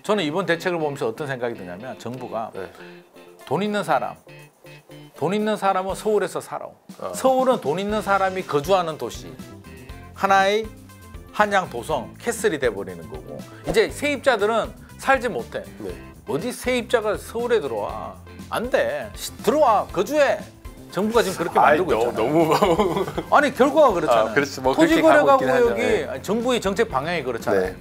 저는 이번 대책을 보면서 어떤 생각이 드냐면 정부가 돈 있는 사람은 서울에서 살아. 서울은 돈 있는 사람이 거주하는 도시. 하나의 한양 도성, 캐슬이 돼버리는 거고 이제 세입자들은 살지 못해. 어디 세입자가 서울에 들어와? 안 돼. 들어와. 거주해. 정부가 지금 그렇게 만들고 있잖아요. 너무 아니 결과가 그렇잖아요. 그렇지, 뭐 토지거래가구역이 정부의 정책 방향이 그렇잖아요.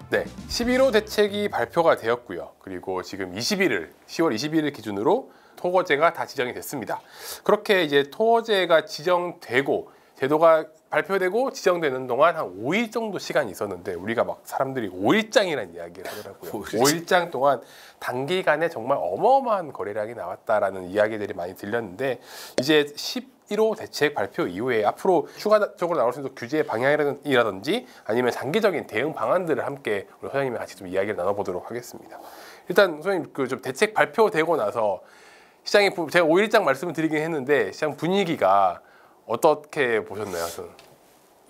네, 11호 대책이 발표가 되었고요. 그리고 지금 10월 21일 기준으로 토거제가 다 지정이 됐습니다. 그렇게 이제 토거제가 지정되고 제도가 발표되고 지정되는 동안 한 5일 정도 시간이 있었는데 우리가 막 사람들이 5일장이라는 이야기를 하더라고요. 5일장 동안 단기간에 정말 어마어마한 거래량이 나왔다라는 이야기들이 많이 들렸는데 이제 11호 대책 발표 이후에 앞으로 추가적으로 나올 수 있는 규제 방향이라든지 아니면 장기적인 대응 방안들을 함께 우리 소장님과 같이 좀 이야기를 나눠보도록 하겠습니다. 일단 소장님 그 좀 대책 발표되고 나서 시장이 제가 5일장 말씀을 드리긴 했는데 시장 분위기가 어떻게 보셨나요? 저는?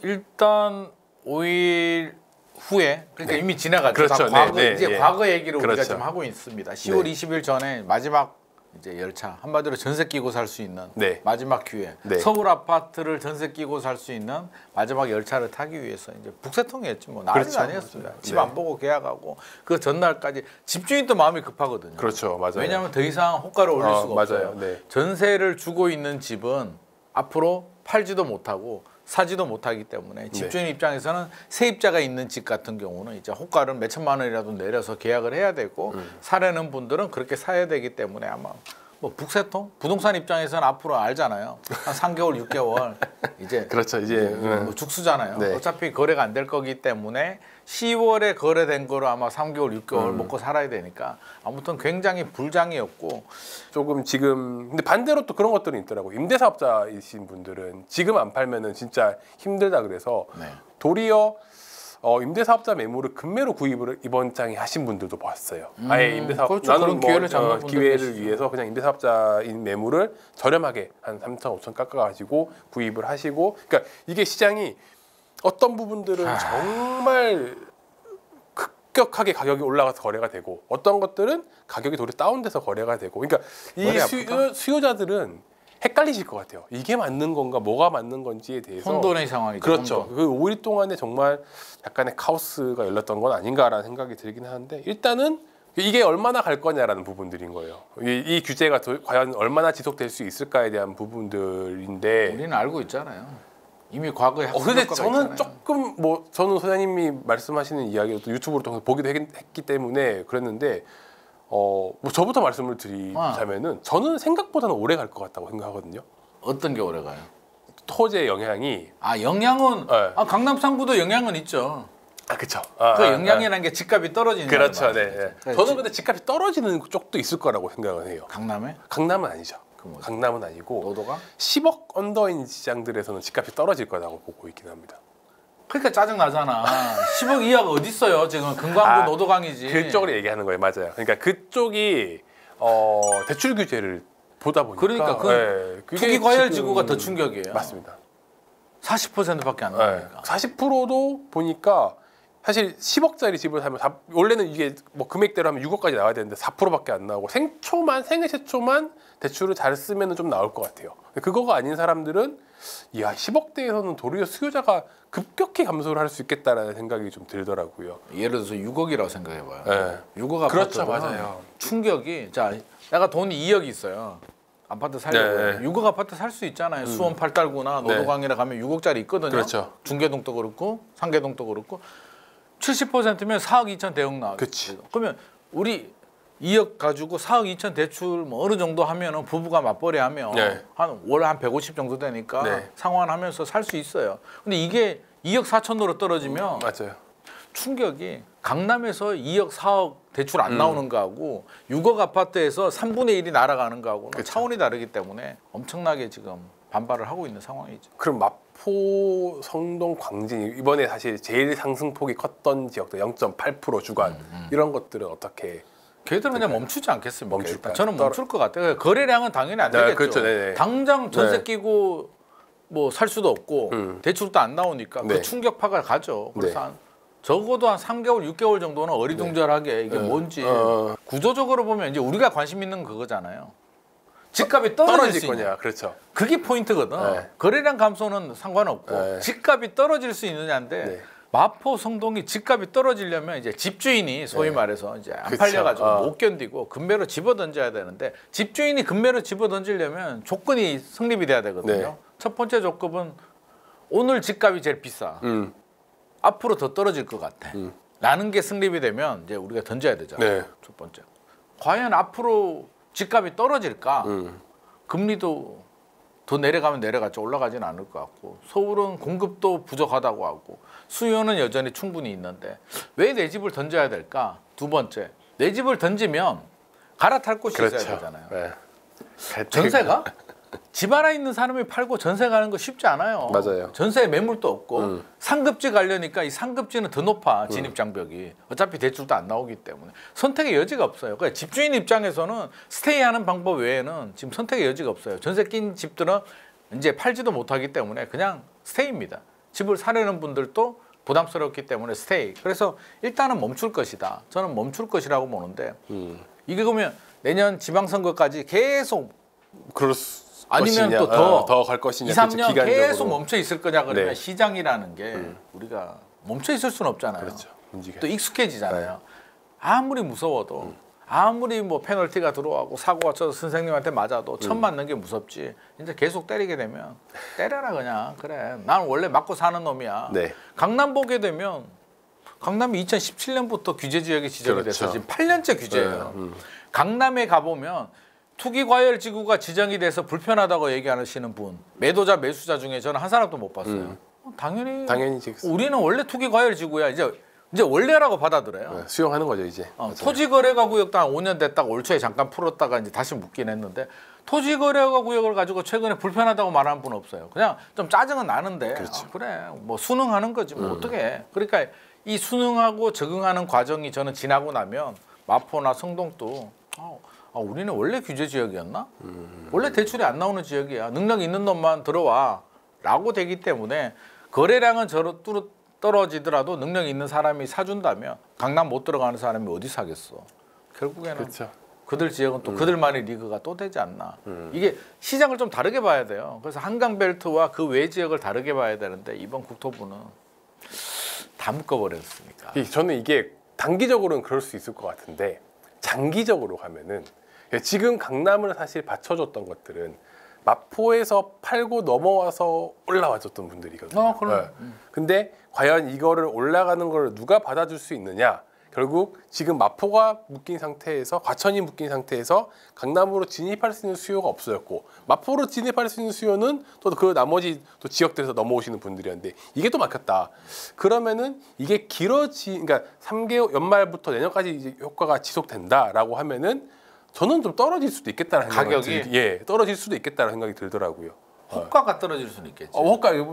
일단 5일 후에 그러니까 이미 지나갔죠. 그렇죠. 과거, 이제 과거 얘기를 우리가 그렇죠. 좀 하고 있습니다. 10월 20일 전에 마지막 이제 열차 한마디로 전세 끼고 살 수 있는 마지막 기회. 서울 아파트를 전세 끼고 살 수 있는 마지막 열차를 타기 위해서 이제 북새통이었지 뭐 난리가 아니었습니다. 집 안 보고 계약하고 그 전날까지 집주인도 마음이 급하거든요. 그렇죠, 맞아요. 왜냐하면 더 이상 호가를 올릴 수가 없어요. 전세를 주고 있는 집은 앞으로 팔지도 못하고 사지도 못하기 때문에 집주인 입장에서는 세입자가 있는 집 같은 경우는 이제 호가를 몇 천만 원이라도 내려서 계약을 해야 되고 사려는 분들은 그렇게 사야 되기 때문에 아마 뭐 북새통 부동산 입장에서는 앞으로 알잖아요. 한 3개월, 6개월 이제 그렇죠. 이제 뭐 죽수잖아요. 어차피 거래가 안 될 거기 때문에 10월에 거래된 거로 아마 3개월, 6개월 먹고 살아야 되니까 아무튼 굉장히 불장이었고 조금 지금 근데 반대로 또 그런 것들이 있더라고요. 임대사업자이신 분들은 지금 안 팔면은 진짜 힘들다 그래서 도리어 임대사업자 매물을 급매로 구입을 이번 장에 하신 분들도 봤어요. 아예 임대사업 그렇죠. 나는 그런 기회를 위해서 그냥 임대사업자인 매물을 저렴하게 한 3천, 5천 깎아가지고 구입을 하시고, 그러니까 이게 시장이 어떤 부분들은 정말 급격하게 가격이 올라가서 거래가 되고 어떤 것들은 가격이 도리어 다운돼서 거래가 되고, 그러니까 이 수요자들은 헷갈리실 것 같아요. 이게 맞는 건가 뭐가 맞는 건지에 대해서 혼돈의 상황이죠. 그렇죠. 혼돈. 그 5일 동안에 정말 약간의 카오스가 열렸던 건 아닌가라는 생각이 들긴 하는데 일단은 이게 얼마나 갈 거냐라는 부분들인 거예요. 이 규제가 과연 얼마나 지속될 수 있을까에 대한 부분들인데 우리는 알고 있잖아요. 이미 과거에 근데 저는 있잖아요. 조금 뭐 저는 소장님이 말씀하시는 이야기를 또 유튜브로 통해서 보기도 했기 때문에 그랬는데 뭐 저부터 말씀을 드리자면은 저는 생각보다는 오래 갈 것 같다고 생각하거든요. 어떤 게 오래 가요? 토지의 영향이 영향은 강남 상구도 영향은 있죠. 그렇죠. 그 영향이라는 게 집값이 떨어지는 그렇죠. 네. 저는 근데 집값이 떨어지는 쪽도 있을 거라고 생각을 해요. 강남에? 강남은 아니죠. 강남은 아니고 노도가? 10억 언더인 시장들에서는 집값이 떨어질 거라고 보고 있긴 합니다. 그러니까 짜증 나잖아. 10억 이하가 어디 있어요? 지금 금강구 노도강이지. 그쪽으로 얘기하는 거예요, 맞아요. 그러니까 그쪽이 대출 규제를 보다 보니까 그러니까 투기 과열 지구가 더 충격이에요. 맞습니다. 40%밖에 안 나니까. 40%도 보니까 사실 10억짜리 집을 사면 원래는 이게 뭐 금액대로 하면 6억까지 나와야 되는데 4%밖에 안 나오고 생애 최초만 대출을 잘 쓰면 좀 나올 것 같아요. 그거가 아닌 사람들은 10억대에서는 도리어 수요자가 급격히 감소를 할 수 있겠다라는 생각이 좀 들더라고요. 예를 들어서 6억이라고 생각해봐요. 6억 아파트 그렇죠, 맞아요. 충격이 내가 돈이 2억이 있어요. 아파트 살려고 6억 아파트 살 수 있잖아요. 수원 팔달구나 노도강이라 가면 6억짜리 있거든요. 그렇죠. 중계동도 그렇고 상계동도 그렇고 70%면 4억 2천 대역 나오죠. 그러면 우리 2억 가지고 4억 2천 대출 뭐 어느 정도 하면은 부부가 맞벌이 하면 한 월 한 150 정도 되니까 상환하면서 살 수 있어요. 근데 이게 2억 4천으로 떨어지면 맞아요. 충격이 강남에서 2억 4억 대출 안 나오는 거하고 6억 아파트에서 3분의 1이 날아가는 거하고는 차원이 다르기 때문에 엄청나게 지금 반발을 하고 있는 상황이죠. 그럼 마포, 성동, 광진 이번에 사실 제일 상승폭이 컸던 지역들 0.8% 주간 이런 것들은 어떻게? 걔들은 그냥 멈추지 않겠습니까? 저는 멈출 것 같아요. 거래량은 당연히 안 되겠죠. 그렇죠. 당장 전세 끼고 뭐 살 수도 없고 대출도 안 나오니까 그 충격파가 가죠. 그래서 한 적어도 한 3개월, 6개월 정도는 어리둥절하게 이게 뭔지 구조적으로 보면 이제 우리가 관심 있는 그거잖아요. 집값이 떨어질 수 있냐. 그렇죠. 그게 포인트거든. 거래량 감소는 상관없고 집값이 떨어질 수 있느냐인데 마포, 성동이 집값이 떨어지려면 이제 집주인이 소위 말해서 이제 안 팔려가지고 못 견디고 금매로 집어던져야 되는데 집주인이 금매로 집어던지려면 조건이 성립이 돼야 되거든요. 첫 번째 조건은 오늘 집값이 제일 비싸. 앞으로 더 떨어질 것 같아. 라는 게 성립이 되면 이제 우리가 던져야 되잖아요. 첫 번째. 과연 앞으로 집값이 떨어질까? 금리도 더 내려가면 내려갔죠. 올라가지는 않을 것 같고 서울은 공급도 부족하다고 하고 수요는 여전히 충분히 있는데 왜 내 집을 던져야 될까? 두 번째, 내 집을 던지면 갈아탈 곳이 있어야 되잖아요. 전세가? 집 하나 있는 사람이 팔고 전세 가는 거 쉽지 않아요. 맞아요. 전세에 매물도 없고 상급지 가려니까 이 상급지는 더 높아 진입 장벽이. 어차피 대출도 안 나오기 때문에 선택의 여지가 없어요. 그러니까 집주인 입장에서는 스테이하는 방법 외에는 지금 선택의 여지가 없어요. 전세 낀 집들은 이제 팔지도 못하기 때문에 그냥 스테이입니다. 집을 사려는 분들도 부담스럽기 때문에 스테이. 그래서 일단은 멈출 것이다. 저는 멈출 것이라고 보는데 이게 그러면 내년 지방선거까지 계속 아니면 또 더 갈 것이냐 2, 3년 계속 멈춰 있을 거냐 그러면 시장이라는 게 우리가 멈춰 있을 수는 없잖아요. 그렇죠. 또 익숙해지잖아요. 아무리 무서워도 아무리 뭐 페널티가 들어가고 사고가 쳐서 선생님한테 맞아도 첫 맞는 게 무섭지. 이제 계속 때리게 되면 때려라 그냥. 그래. 난 원래 맞고 사는 놈이야. 강남 보게 되면 강남이 2017년부터 규제 지역이 지정이 돼서 지금 8년째 규제예요. 강남에 가보면 투기과열 지구가 지정이 돼서 불편하다고 얘기하시는 분, 매도자, 매수자 중에 저는 한 사람도 못 봤어요. 당연히 우리는 원래 투기과열 지구야. 이제 원래라고 받아들여요. 수용하는 거죠 이제. 토지거래가 구역도 한 5년 됐다가 올 초에 잠깐 풀었다가 이제 다시 묻긴 했는데 토지거래가 구역을 가지고 최근에 불편하다고 말하는 분은 없어요. 그냥 좀 짜증은 나는데 그래 뭐 순응하는 거지 뭐 어떻게 해. 그러니까 이 순응하고 적응하는 과정이 저는 지나고 나면 마포나 성동도 우리는 원래 규제 지역이었나? 원래 대출이 안 나오는 지역이야. 능력 있는 놈만 들어와 라고 되기 때문에 거래량은 떨어지더라도 능력 있는 사람이 사준다면 강남 못 들어가는 사람이 어디 사겠어. 결국에는 그들 지역은 또 그들만의 리그가 또 되지 않나. 이게 시장을 좀 다르게 봐야 돼요. 그래서 한강벨트와 그 외 지역을 다르게 봐야 되는데 이번 국토부는 다 묶어버렸으니까. 저는 이게 단기적으로는 그럴 수 있을 것 같은데 장기적으로 가면은 지금 강남을 사실 받쳐줬던 것들은 마포에서 팔고 넘어와서 올라와줬던 분들이거든요. 근데 과연 이거를 올라가는 걸 누가 받아줄 수 있느냐? 결국 지금 마포가 묶인 상태에서 과천이 묶인 상태에서 강남으로 진입할 수 있는 수요가 없어졌고 마포로 진입할 수 있는 수요는 또 그 나머지 또 지역들에서 넘어오시는 분들이었는데 이게 또 막혔다. 그러면은 이게 그러니까 3개월 연말부터 내년까지 이제 효과가 지속된다라고 하면은 저는 좀 떨어질 수도 있겠다는 가격이 떨어질 수도 있겠다는 생각이 들더라고요. 호가가 떨어질 수는 있겠지.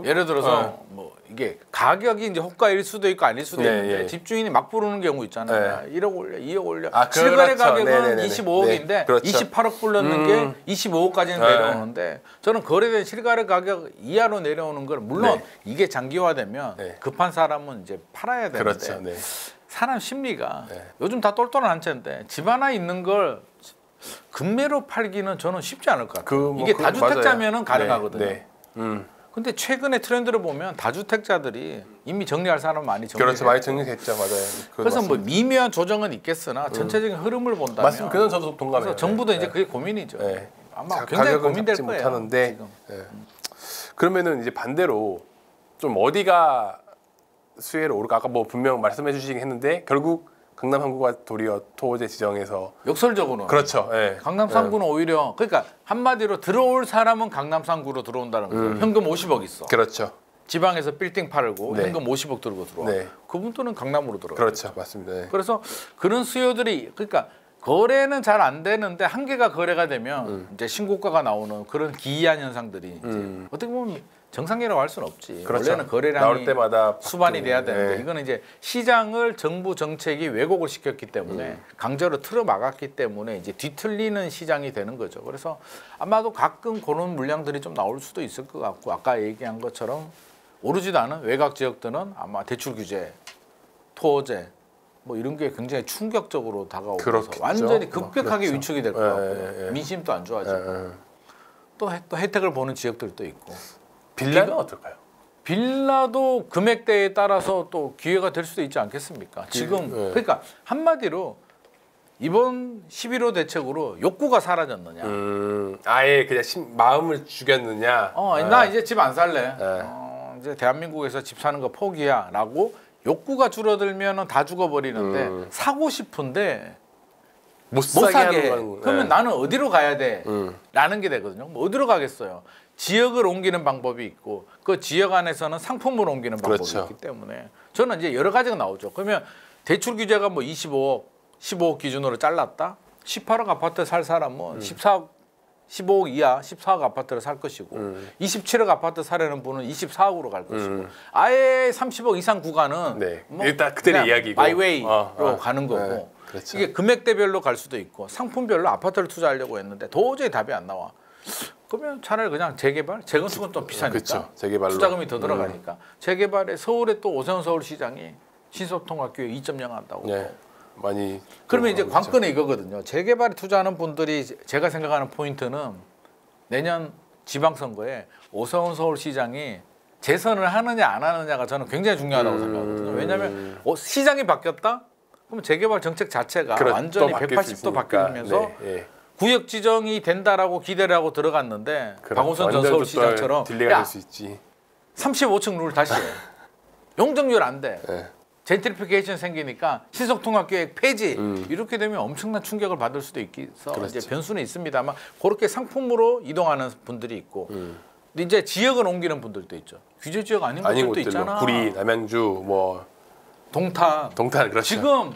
예를 들어서 뭐 이게 가격이 이제 호가일 수도 있고 아닐 수도 있는데 집주인이 막 부르는 경우 있잖아요. 1억 올려, 2억 올려. 실거래 가격은 25억인데 28억 불렀는 게 25억까지는 내려오는데 저는 거래된 실거래 가격 이하로 내려오는 걸 물론 이게 장기화되면 급한 사람은 이제 팔아야 되는데 사람 심리가 요즘 다 똘똘한 채인데 집 하나 있는 걸 금매로 팔기는 저는 쉽지 않을 것 같아요. 이게 다주택자면은 가능하거든요. 근데 최근에 트렌드를 보면 다주택자들이 이미 정리할 사람은 많이 정리했죠. 많이 정리했죠. 맞아요. 그래서 뭐 미묘한 조정은 있겠으나 전체적인 흐름을 본다면 맞습니다. 그건 저도 동감해요. 그래서 정부도 이제 그게 고민이죠. 아마 굉장히 고민될 거예요. 못하는데 그러면은 이제 반대로 좀 어디가 수혜를 오를까? 아까 뭐 분명 말씀해 주시긴 했는데 결국 강남 3구가 도리어 토호제 지정에서 역설적으로는 그렇죠. 강남 3구는 오히려 그러니까 한마디로 들어올 사람은 강남 3구로 들어온다는 거예요. 현금 50억 있어. 그렇죠. 지방에서 빌딩 팔고 현금 50억 들고 들어와. 그분들은 강남으로 들어와요. 그렇죠. 맞습니다. 그래서 그런 수요들이 그러니까 거래는 잘 안 되는데 한계가 거래가 되면 이제 신고가가 나오는 그런 기이한 현상들이 이제 어떻게 보면 정상이라고 할 수는 없지. 원래는 거래량이 나올 때마다 수반이 돼야 되는데 이거는 이제 시장을 정부 정책이 왜곡을 시켰기 때문에 강제로 틀어 막았기 때문에 이제 뒤틀리는 시장이 되는 거죠. 그래서 아마도 가끔 그런 물량들이 좀 나올 수도 있을 것 같고 아까 얘기한 것처럼 오르지도 않은 외곽 지역들은 아마 대출 규제 토어제 뭐 이런 게 굉장히 충격적으로 다가오면서 그렇겠죠. 완전히 급격하게 그렇죠. 위축이 될 것 같고요. 민심도 안 좋아지고 또 혜택을 보는 지역들도 있고. 빌라는 어떨까요? 빌라도 금액대에 따라서 또 기회가 될 수도 있지 않겠습니까? 지금 그러니까 한마디로 이번 11호 대책으로 욕구가 사라졌느냐? 아예 그냥 마음을 죽였느냐? 나 이제 집 안 살래. 이제 대한민국에서 집 사는 거 포기야라고 욕구가 줄어들면은 다 죽어버리는데 사고 싶은데 못 사게. 그러면 나는 어디로 가야 돼? 라는 게 되거든요. 뭐 어디로 가겠어요? 지역을 옮기는 방법이 있고 그 지역 안에서는 상품을 옮기는 방법이 그렇죠. 있기 때문에 저는 이제 여러 가지가 나오죠. 그러면 대출 규제가 뭐 25억, 15억 기준으로 잘랐다. 18억 아파트 살 사람은 14억, 15억 이하 14억 아파트를 살 것이고 27억 아파트 사려는 분은 24억으로 갈 것이고 아예 30억 이상 구간은 뭐 일단 그들의 이야기고 마이웨이로 가는 거고 그렇죠. 이게 금액대별로 갈 수도 있고 상품별로 아파트를 투자하려고 했는데 도저히 답이 안 나와. 그러면 차라리 그냥 재개발, 재건축은 또 비싸니까 그렇죠. 재개발로. 투자금이 더 들어가니까 재개발에 서울에 또 오세훈 서울시장이 신속통합교육 2.0 한다고. 많이. 그러면 이제 관건이 이거거든요. 재개발에 투자하는 분들이 제가 생각하는 포인트는 내년 지방선거에 오세훈 서울시장이 재선을 하느냐 안 하느냐가 저는 굉장히 중요하다고 생각하거든요. 왜냐하면 시장이 바뀌었다? 그럼 재개발 정책 자체가 완전히 180도 바뀌면서 구역 지정이 된다라고 기대를 하고 들어갔는데 박원순 전 서울시장처럼 딜레이가 될 수 있지. 35층 룰 다시 해. 용적률 안 돼. 젠트리피케이션 생기니까 신속통합계획 폐지 이렇게 되면 엄청난 충격을 받을 수도 있기서 그렇죠. 이제 변수는 있습니다만 그렇게 상품으로 이동하는 분들이 있고 이제 지역을 옮기는 분들도 있죠. 규제 지역 아닌 곳들도 있잖아. 구리, 남양주, 뭐 동탄 그렇죠. 지금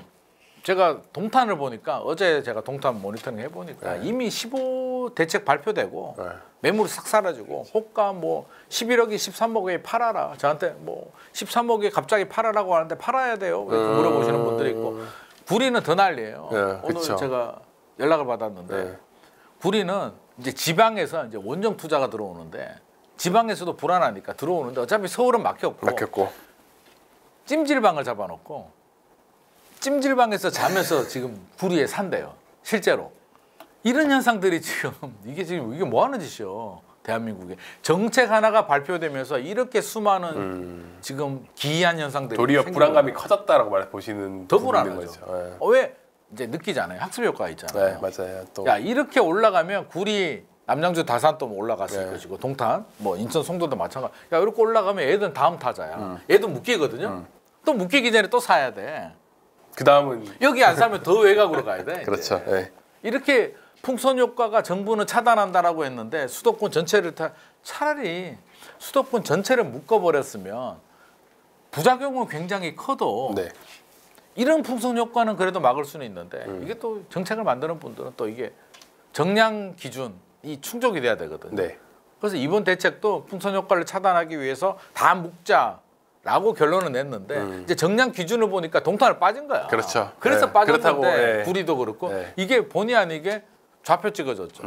제가 동탄을 보니까 어제 제가 동탄 모니터링 해보니까 이미 15 대책 발표되고 매물이 싹 사라지고 호가 뭐 11억이 13억에 팔아라. 저한테 뭐 13억에 갑자기 팔아라고 하는데 팔아야 돼요. 이렇게 물어보시는 분들이 있고 구리는 더 난리예요. 오늘 그쵸. 제가 연락을 받았는데 구리는 이제 지방에서 이제 원정 투자가 들어오는데 지방에서도 불안하니까 들어오는데 어차피 서울은 막혔고 찜질방을 잡아놓고 찜질방에서 자면서 지금 구리에 산대요. 실제로. 이런 현상들이 지금 이게 뭐 하는 짓이요. 대한민국에. 정책 하나가 발표되면서 이렇게 수많은 지금 기이한 현상들이 도리어 불안감이 커졌다라고 보시는 더 불안하죠. 왜 이제 느끼잖아요. 학습 효과가 있잖아요. 맞아요. 또. 야, 이렇게 올라가면 구리 남양주 다산도 올라갔을 것이고 동탄 뭐 인천 송도도 마찬가지. 야, 이렇게 올라가면 애들은 다음 타자야. 애도 묶이거든요. 또 묶이기 전에 또 사야 돼. 그 다음은 여기 안 사면 더 외곽으로 가야 돼. 그렇죠. 이렇게 풍선 효과가 정부는 차단한다라고 했는데 수도권 전체를 차라리 수도권 전체를 묶어버렸으면 부작용은 굉장히 커도 이런 풍선 효과는 그래도 막을 수는 있는데 이게 또 정책을 만드는 분들은 또 이게 정량 기준이 충족이 돼야 되거든요. 그래서 이번 대책도 풍선 효과를 차단하기 위해서 다 묶자. 라고 결론을 냈는데 이제 정량 기준을 보니까 동탄을 빠진 거야. 그렇죠. 그래서 빠진 건데 구리도 그렇고 이게 본의 아니게 좌표 찍어줬죠.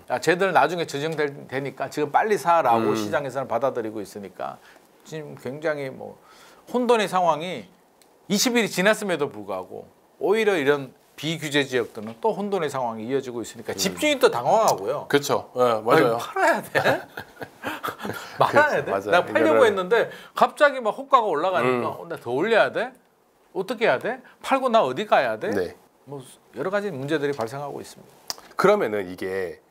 야, 쟤들 나중에 지정되니까 지금 빨리 사라고 시장에서는 받아들이고 있으니까 지금 굉장히 뭐 혼돈의 상황이 20일이 지났음에도 불구하고 오히려 이런 비규제 지역들은 또 혼돈의 상황이 이어지고 있으니까 집주인 또 당황하고요. 그렇죠. 맞아요. 팔아야 돼? 말아야 돼? 맞아요. 내가 팔려고 했는데 갑자기 막 호가가 올라가니까 나 더 올려야 돼? 어떻게 해야 돼? 팔고 나 어디 가야 돼? 뭐 여러 가지 문제들이 발생하고 있습니다. 그러면은 이게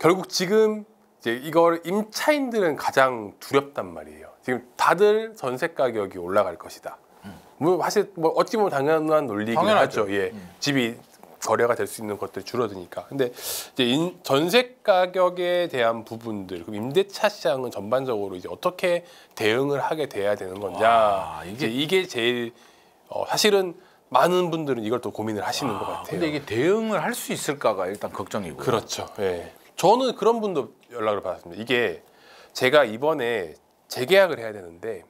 결국 지금 이제 이걸 임차인들은 가장 두렵단 말이에요. 지금 다들 전세 가격이 올라갈 것이다. 뭐 사실 뭐 어찌 보면 당연한 논리긴 하죠. 집이 거래가 될 수 있는 것들이 줄어드니까. 근데 이제 전세 가격에 대한 부분들, 그럼 임대차 시장은 전반적으로 이제 어떻게 대응을 하게 돼야 되는 거냐. 이게 제일 사실은 많은 분들은 이걸 또 고민을 하시는 것 같아요. 근데 이게 대응을 할 수 있을까가 일단 걱정이고요. 그렇죠. 저는 그런 분도 연락을 받았습니다. 이게 제가 이번에 재계약을 해야 되는데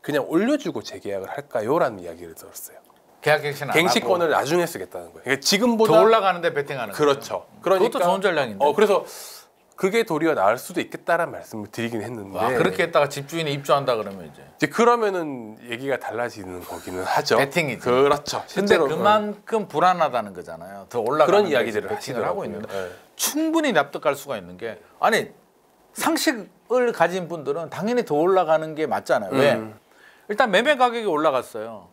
그냥 올려주고 재계약을 할까요?라는 이야기를 들었어요. 계약갱신 안 갱신권을 나중에 쓰겠다는 거예요. 그러니까 지금보다 더 올라가는데 베팅하는 거예요. 그렇죠. 그러니까 그것도 좋은 전략인데. 그래서 그게 도리어 나을 수도 있겠다라는 말씀을 드리긴 했는데 그렇게 했다가 집주인이 입주한다 그러면 이제 그러면은 얘기가 달라지는 거기는 하죠. 베팅이지. 그렇죠. 근데 그만큼 불안하다는 거잖아요. 더 올라가는 그런 이야기들을 베팅을 하고 있는데 네. 충분히 납득할 수가 있는 게 아니 상식을 가진 분들은 당연히 더 올라가는 게 맞잖아요. 왜? 일단 매매 가격이 올라갔어요.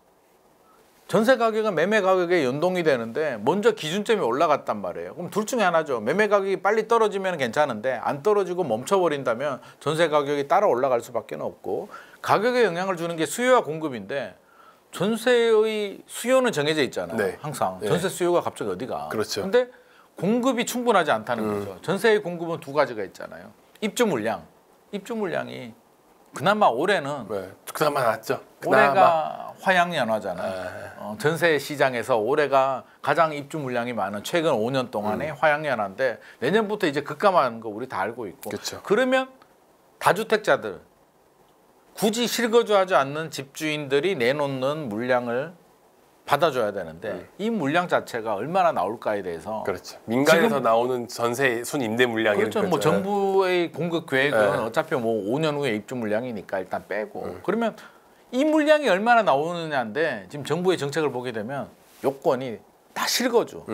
전세 가격은 매매 가격에 연동이 되는데 먼저 기준점이 올라갔단 말이에요. 그럼 둘 중에 하나죠. 매매 가격이 빨리 떨어지면 괜찮은데 안 떨어지고 멈춰버린다면 전세 가격이 따라 올라갈 수밖에 없고 가격에 영향을 주는 게 수요와 공급인데 전세의 수요는 정해져 있잖아요. 네. 항상 네. 전세 수요가 갑자기 어디가. 그렇죠. 근데 공급이 충분하지 않다는 거죠. 전세의 공급은 두 가지가 있잖아요. 입주 물량. 입주 물량이 그나마 올해는 네. 그나마 낫죠. 올해가 화양연화잖아요. 전세 시장에서 올해가 가장 입주 물량이 많은 최근 5년 동안의 화양연화인데 내년부터 이제 급감하는 거 우리 다 알고 있고. 그쵸. 그러면 다주택자들 굳이 실거주하지 않는 집주인들이 내놓는 물량을 받아줘야 되는데 이 물량 자체가 얼마나 나올까에 대해서 그렇죠. 민간에서 나오는 전세 순 임대 물량이 그렇죠. 뭐 정부의 공급 계획은 어차피 뭐 5년 후에 입주 물량이니까 일단 빼고 그러면 이 물량이 얼마나 나오느냐인데 지금 정부의 정책을 보게 되면 요건이 다 실거주,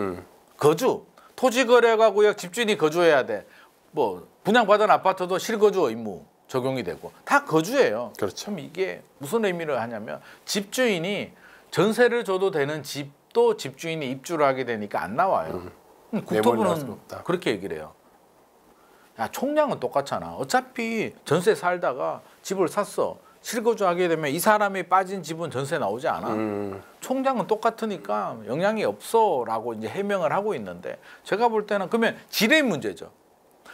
거주, 토지거래가구역 집주인이 거주해야 돼. 뭐 분양받은 아파트도 실거주 의무 적용이 되고 다 거주예요. 그렇죠. 그럼 이게 무슨 의미를 하냐면 집주인이 전세를 줘도 되는 집도 집주인이 입주를 하게 되니까 안 나와요. 국토부는 그렇게 얘기를 해요. 야, 총량은 똑같잖아. 어차피 전세 살다가 집을 샀어. 실거주하게 되면 이 사람이 빠진 집은 전세 나오지 않아. 총량은 똑같으니까 영향이 없어라고 이제 해명을 하고 있는데 제가 볼 때는 그러면 질의 문제죠.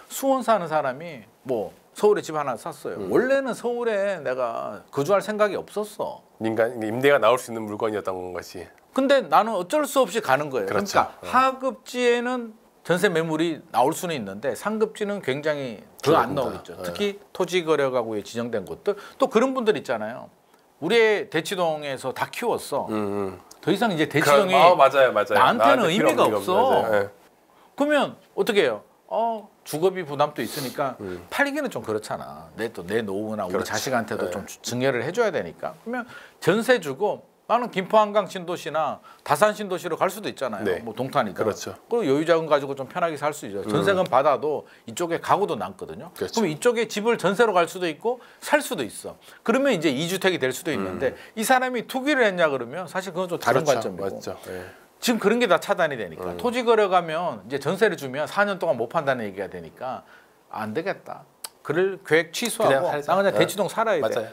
수원 사는 사람이 뭐 서울에 집 하나 샀어요. 원래는 서울에 내가 거주할 생각이 없었어. 민간 임대가 나올 수 있는 물건이었던 것이. 근데 나는 어쩔 수 없이 가는 거예요. 그렇죠. 그러니까 하급지에는 전세 매물이 나올 수는 있는데 상급지는 굉장히 더 안 나오겠죠. 특히 토지 거래가구에 지정된 곳들 또 그런 분들 있잖아요. 우리의 대치동에서 다 키웠어. 더 이상 이제 대치동이 맞아요. 나한테는 의미가 없어. 네. 그러면 어떻게 해요? 주거비 부담도 있으니까 팔기는 좀 그렇잖아. 내 노후나 우리 자식한테도 좀 증여를 해줘야 되니까. 그러면 전세 주고 나는 김포 한강 신도시나 다산 신도시로 갈 수도 있잖아요. 네. 뭐 동탄이든. 그렇죠. 그리고 여유자금 가지고 좀 편하게 살 수 있죠. 전세금 받아도 이쪽에 가구도 남거든요. 그렇죠. 그럼 이쪽에 집을 전세로 갈 수도 있고 살 수도 있어. 그러면 이제 2주택이 될 수도 있는데 이 사람이 투기를 했냐 그러면 사실 그건 좀 다른 관점이고. 맞죠. 네. 지금 그런 게 다 차단이 되니까 토지 거래 가면 이제 전세를 주면 4년 동안 못 판다는 얘기가 되니까 안 되겠다. 그럴 계획 취소하고 나 그냥 대치동 살아야 돼. 맞아요.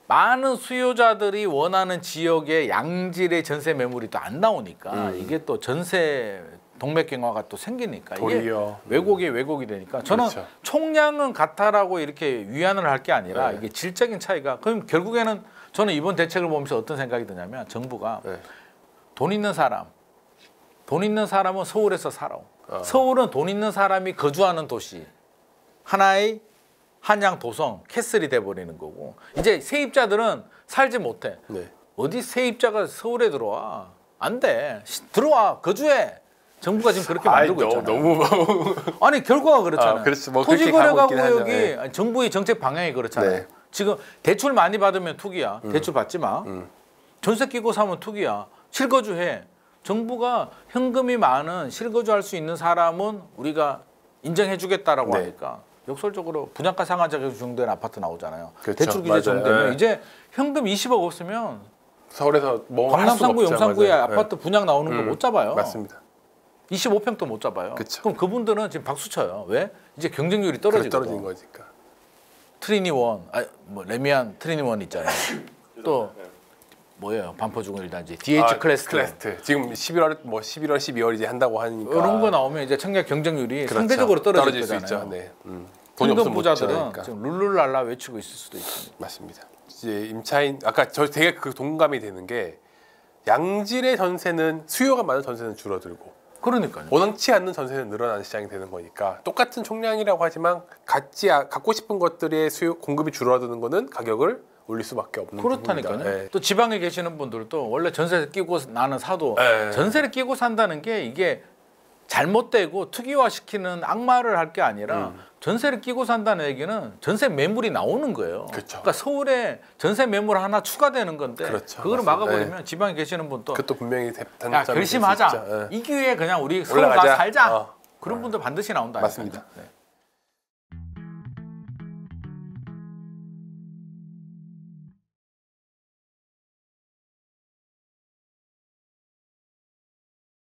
많은 수요자들이 원하는 지역의 양질의 전세 매물이 또 안 나오니까 이게 또 전세 동맥경화가 또 생기니까 이게 왜곡이 되니까 저는 그렇죠. 총량은 같다라고 이렇게 위안을 할 게 아니라 이게 질적인 차이가 그럼 결국에는 저는 이번 대책을 보면서 어떤 생각이 드냐면 정부가 돈 있는 사람은 서울에서 살아. 서울은 돈 있는 사람이 거주하는 도시. 하나의 한양 도성, 캐슬이 돼버리는 거고. 이제 세입자들은 살지 못해. 네. 어디 세입자가 서울에 들어와? 안 돼. 들어와. 거주해. 정부가 지금 그렇게 만들고 있잖아요. 너무 아니 결과가 그렇잖아요. 그렇지, 뭐 토지거래가구역이 정부의 정책 방향이 그렇잖아요. 네. 지금 대출 많이 받으면 투기야. 대출 받지 마. 전세 끼고 사면 투기야. 실거주해. 정부가 현금이 많은 실거주할 수 있는 사람은 우리가 인정해주겠다라고 하니까 역설적으로 분양가 상한 자격 적용된 아파트 나오잖아요. 그렇죠. 대출 규제 적용되면 이제 현금 20억 없으면 서울에서 뭐 강남 3구, 용산구에 아파트 분양 나오는 거 못 잡아요. 맞습니다. 25평도 못 잡아요. 그쵸. 그럼 그분들은 지금 박수 쳐요. 왜? 이제 경쟁률이 떨어지거든. 떨어진 거니까. 트리니원, 뭐 레미안 트리니원 있잖아요. 또 뭐예요? 반포중을 일단지 DH 클래스트. 지금 11월 12월 이제 한다고 하니까 이런 거 나오면 이제 청약 경쟁률이 상대적으로 떨어질 수 거잖아요. 있죠. 네. 돈이 없으면 부자들은 지금 룰루랄라 외치고 있을 수도 있습니다. 맞습니다. 이제 임차인 아까 저 되게 그 동감이 되는 게 양질의 전세는 수요가 많은 전세는 줄어들고 그러니까요. 원치 않는 전세는 늘어나는 시장이 되는 거니까 똑같은 총량이라고 하지만 갖고 싶은 것들의 공급이 줄어드는 거는 가격을 올릴 수밖에 없는 그렇다니까요. 네. 또 지방에 계시는 분들도 원래 전세 끼고 나는 사도 전세를 끼고 산다는 게 이게 잘못되고 특이화시키는 악마를 할 게 아니라 전세를 끼고 산다는 얘기는 전세 매물이 나오는 거예요. 그렇죠. 그러니까 서울에 전세 매물 하나 추가되는 건데 그렇죠. 그거를 맞습니다. 막아버리면 네. 지방에 계시는 분도 그것도 분명히 단점이 야 결심하자. 이 기회에 그냥 우리 서울 가서 살자. 그런 분들 반드시 나온다. 맞습니다. 네.